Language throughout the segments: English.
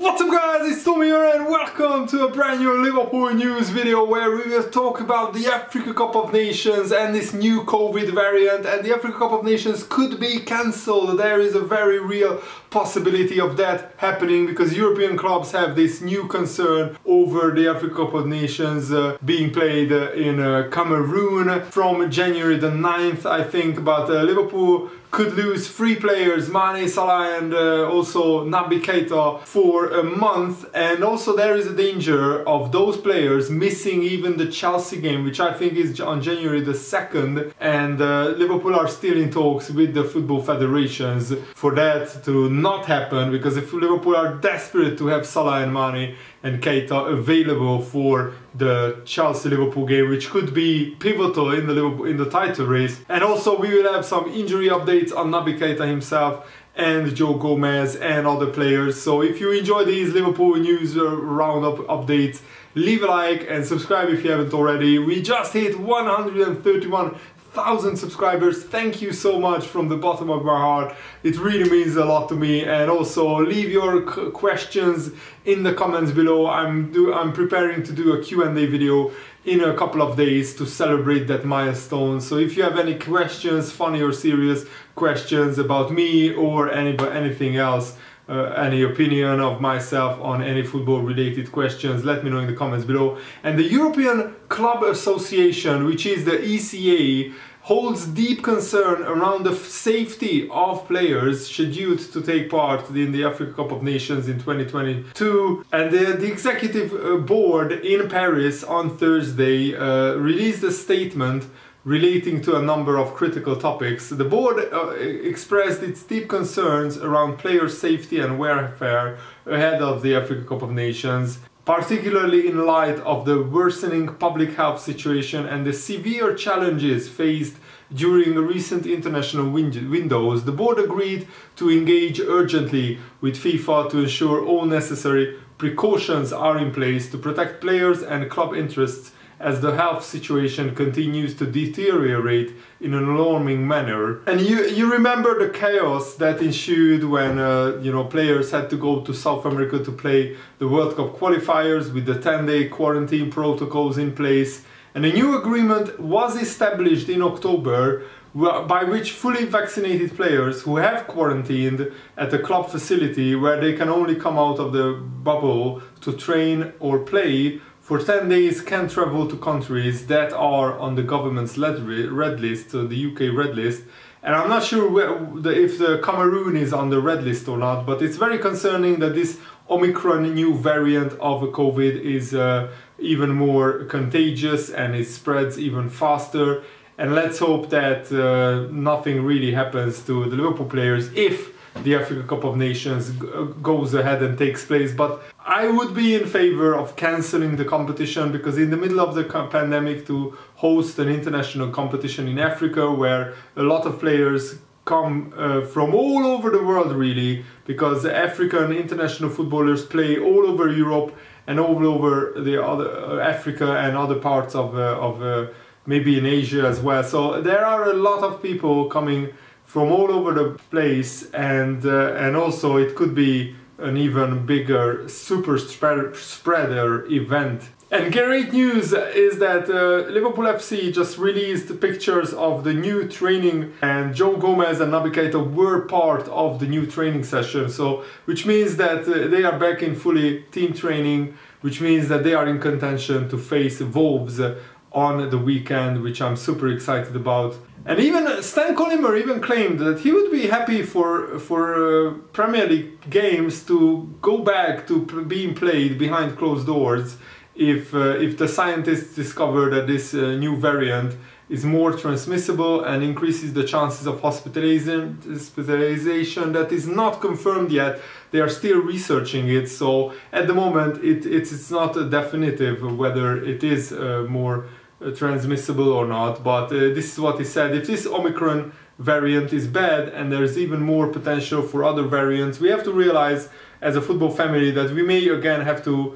What's up guys, it's Tommy here and welcome to a brand new Liverpool news video where we will talk about the Africa Cup of Nations and this new COVID variant, and the Africa Cup of Nations could be cancelled. There is a very real possibility of that happening because European clubs have this new concern over the Africa Cup of Nations being played in Cameroon from January the 9th, I think, but Liverpool could lose 3 players, Mane, Salah and also Naby Keita, for a month, and also there is a danger of those players missing even the Chelsea game, which I think is on January the 2nd, and Liverpool are still in talks with the football federations for that to not happen, because if Liverpool are desperate to have Salah and Mane and Keita available for the Chelsea-Liverpool game, which could be pivotal in the title race. And also we will have some injury updates on Naby Keita himself and Joe Gomez and other players. So if you enjoy these Liverpool news roundup updates, leave a like and subscribe if you haven't already. We just hit 131,000 subscribers. Thank you so much from the bottom of my heart. It really means a lot to me. And also leave your questions in the comments below. I'm preparing to do a Q&A video in a couple of days to celebrate that milestone. So if you have any questions, funny or serious questions about me or anything else, any opinion of myself on any football related questions, let me know in the comments below. And the European Club Association, which is the ECA, holds deep concern around the safety of players scheduled to take part in the Africa Cup of Nations in 2022. And the executive board in Paris on Thursday released a statement relating to a number of critical topics. The board expressed its deep concerns around player safety and welfare ahead of the Africa Cup of Nations, particularly in light of the worsening public health situation and the severe challenges faced during recent international windows. The board agreed to engage urgently with FIFA to ensure all necessary precautions are in place to protect players and club interests as the health situation continues to deteriorate in an alarming manner. And you remember the chaos that ensued when players had to go to South America to play the World Cup qualifiers with the 10-day quarantine protocols in place. And a new agreement was established in October by which fully vaccinated players who have quarantined at a club facility where they can only come out of the bubble to train or play for 10 days can travel to countries that are on the government's red list, so the UK red list. And I'm not sure if the Cameroon is on the red list or not, but it's very concerning that this Omicron new variant of COVID is even more contagious and it spreads even faster. And let's hope that nothing really happens to the Liverpool players if the Africa Cup of Nations goes ahead and takes place. But I would be in favor of cancelling the competition, because in the middle of the pandemic to host an international competition in Africa where a lot of players come from all over the world really, because African international footballers play all over Europe and all over the other Africa and other parts of maybe in Asia as well. So there are a lot of people coming from all over the place, and also it could be an even bigger super spreader event. And great news is that Liverpool FC just released pictures of the new training, and Joe Gomez and Naby Keita were part of the new training session, so which means that they are back in fully team training, which means that they are in contention to face Wolves on the weekend, which I'm super excited about. And even Stan Collymore even claimed that he would be happy for Premier League games to go back to being played behind closed doors if the scientists discover that this new variant is more transmissible and increases the chances of hospitalization. That is not confirmed yet. They are still researching it, so at the moment it's not definitive whether it is more transmissible or not, but this is what he said. If this Omicron variant is bad and there's even more potential for other variants, we have to realize as a football family that we may again have to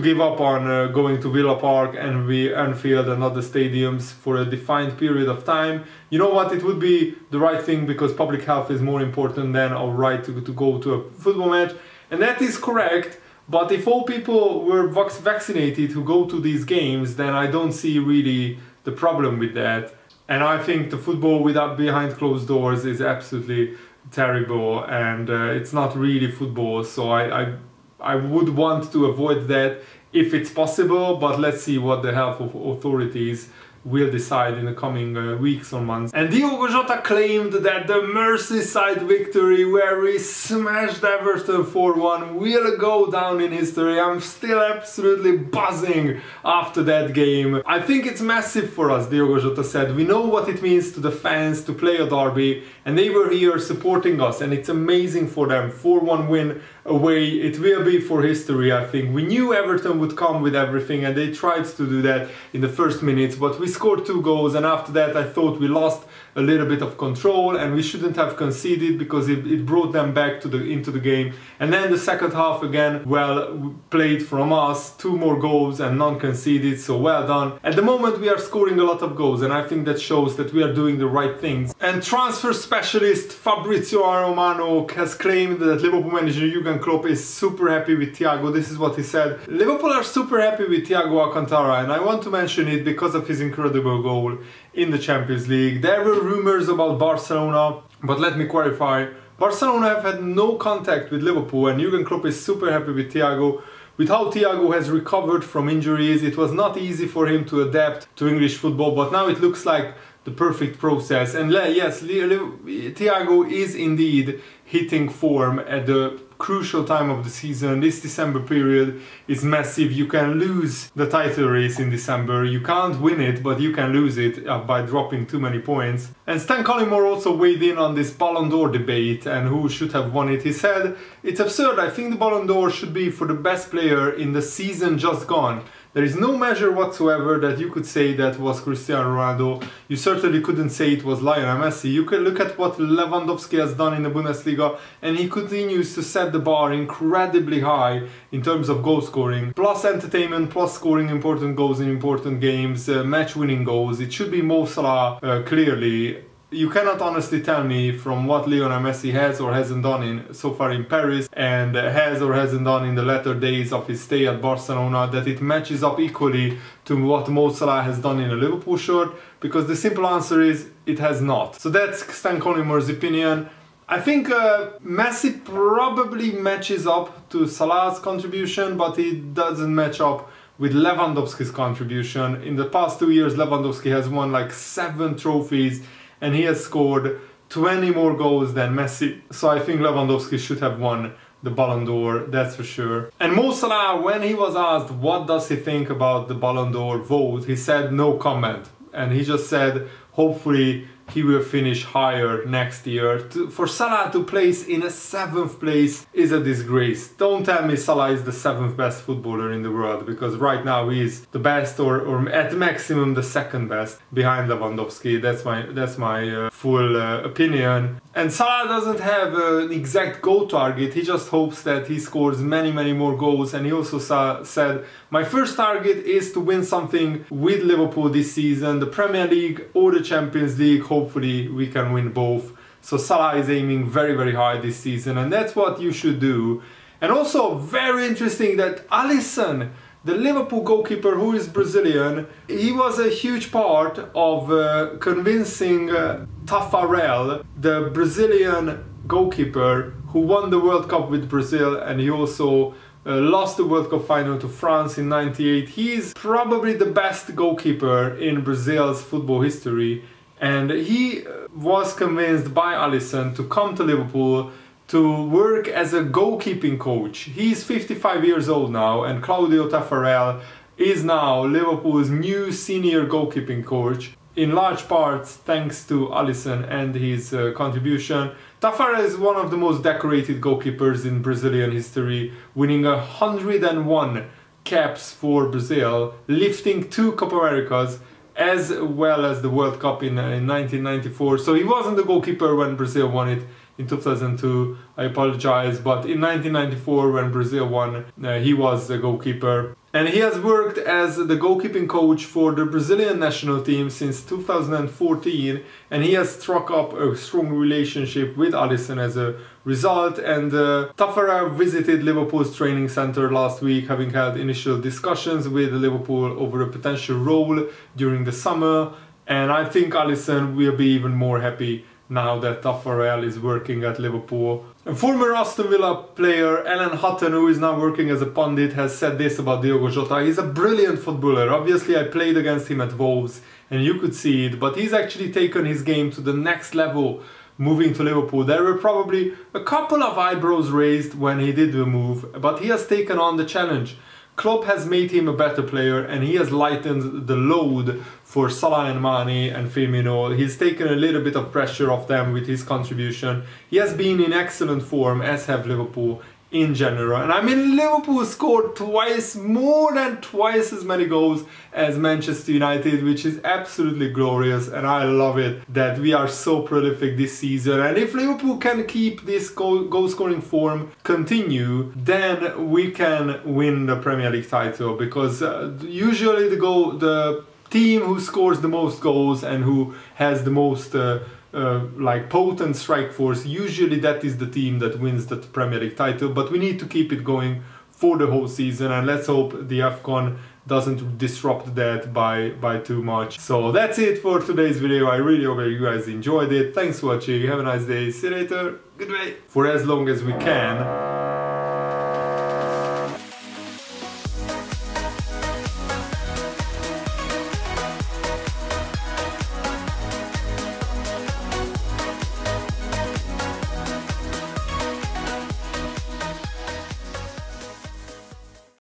give up on going to Villa Park and Anfield and other stadiums for a defined period of time. You know what, it would be the right thing, because public health is more important than our right to go to a football match. And that is correct, but if all people were vaccinated who go to these games, then I don't see really the problem with that. And I think the football without behind closed doors is absolutely terrible, and it's not really football, so I would want to avoid that if it's possible, but let's see what the health authorities will decide in the coming weeks or months. And Diogo Jota claimed that the Merseyside victory where we smashed Everton 4-1 will go down in history. I'm still absolutely buzzing after that game. I think it's massive for us, Diogo Jota said. We know what it means to the fans to play a derby, and they were here supporting us, and it's amazing for them. 4-1 win away, it will be for history, I think. We knew Everton would come with everything, and they tried to do that in the first minutes, but we scored 2 goals, and after that I thought we lost a little bit of control, and we shouldn't have conceded because it brought them back to into the game. And then the second half again, well played from us, 2 more goals and none conceded, so well done. At the moment we are scoring a lot of goals, and I think that shows that we are doing the right things. And transfer specialist Fabrizio Romano has claimed that Liverpool manager Jurgen Klopp is super happy with Thiago. This is what he said: Liverpool are super happy with Thiago Alcantara, and I want to mention it because of his incredible goal in the Champions League. There were rumors about Barcelona, but let me clarify. Barcelona have had no contact with Liverpool, and Jurgen Klopp is super happy with Thiago. With how Thiago has recovered from injuries, it was not easy for him to adapt to English football, but now it looks like the perfect process. And yes, Thiago is indeed hitting form at the crucial time of the season. This December period is massive. You can lose the title race in December. You can't win it, but you can lose it by dropping too many points. And Stan Collymore also weighed in on this Ballon d'Or debate and who should have won it. He said, "It's absurd. I think the Ballon d'Or should be for the best player in the season just gone. There is no measure whatsoever that you could say that was Cristiano Ronaldo. You certainly couldn't say it was Lionel Messi. You can look at what Lewandowski has done in the Bundesliga, and he continues to set the bar incredibly high in terms of goal scoring. Plus entertainment, plus scoring important goals in important games, match-winning goals. It should be Mo Salah, clearly. You cannot honestly tell me from what Lionel Messi has or hasn't done so far in Paris, and has or hasn't done in the latter days of his stay at Barcelona, that it matches up equally to what Mo Salah has done in a Liverpool shirt, because the simple answer is it has not." So that's Stan Collymmore's opinion. I think Messi probably matches up to Salah's contribution, but it doesn't match up with Lewandowski's contribution. In the past 2 years, Lewandowski has won like 7 trophies, and he has scored 20 more goals than Messi. So I think Lewandowski should have won the Ballon d'Or, that's for sure. And Mo Salah, when he was asked what does he think about the Ballon d'Or vote, he said no comment. And he just said, hopefully he will finish higher next year. For Salah to place in a 7th place is a disgrace. Don't tell me Salah is the 7th best footballer in the world, because right now he is the best, or at maximum the 2nd best behind Lewandowski. That's my full opinion. And Salah doesn't have an exact goal target. He just hopes that he scores many more goals. And he also said, "My first target is to win something with Liverpool this season, the Premier League or the Champions League. Hopefully we can win both." So Salah is aiming very high this season, and that's what you should do. And also very interesting that Alisson, the Liverpool goalkeeper who is Brazilian, he was a huge part of convincing Tafarel, the Brazilian goalkeeper who won the World Cup with Brazil, and he also lost the World Cup final to France in '98. He is probably the best goalkeeper in Brazil's football history, and he was convinced by Alisson to come to Liverpool to work as a goalkeeping coach. He's 55 years old now, and Claudio Tafarel is now Liverpool's new senior goalkeeping coach, in large parts thanks to Alisson and his contribution. Tafarel is one of the most decorated goalkeepers in Brazilian history, winning 101 caps for Brazil, lifting 2 Copa Americas, as well as the World Cup in 1994. So he wasn't the goalkeeper when Brazil won it. in 2002, I apologize, but in 1994 when Brazil won, he was the goalkeeper. And he has worked as the goalkeeping coach for the Brazilian national team since 2014, and he has struck up a strong relationship with Alisson as a result. And Taffarel visited Liverpool's training center last week, having had initial discussions with Liverpool over a potential role during the summer. And I think Alisson will be even more happy now that Taffarel is working at Liverpool. And former Aston Villa player Alan Hutton, who is now working as a pundit, has said this about Diogo Jota: he's a brilliant footballer. Obviously I played against him at Wolves and you could see it, but he's actually taken his game to the next level moving to Liverpool. There were probably a couple of eyebrows raised when he did the move, but he has taken on the challenge. Klopp has made him a better player and he has lightened the load for Salah and Mane and Firmino. He's taken a little bit of pressure off them with his contribution. He has been in excellent form, as have Liverpool in general. And I mean, Liverpool scored more than twice as many goals as Manchester United, which is absolutely glorious, and I love it that we are so prolific this season. And if Liverpool can keep this goal scoring form continue, then we can win the Premier League title, because usually the team who scores the most goals and who has the most like potent strike force, usually that is the team that wins the Premier League title. But we need to keep it going for the whole season, and let's hope the AFCON doesn't disrupt that by too much. So that's it for today's video. I really hope you guys enjoyed it. Thanks for watching, have a nice day, see you later, goodbye. For as long as we can.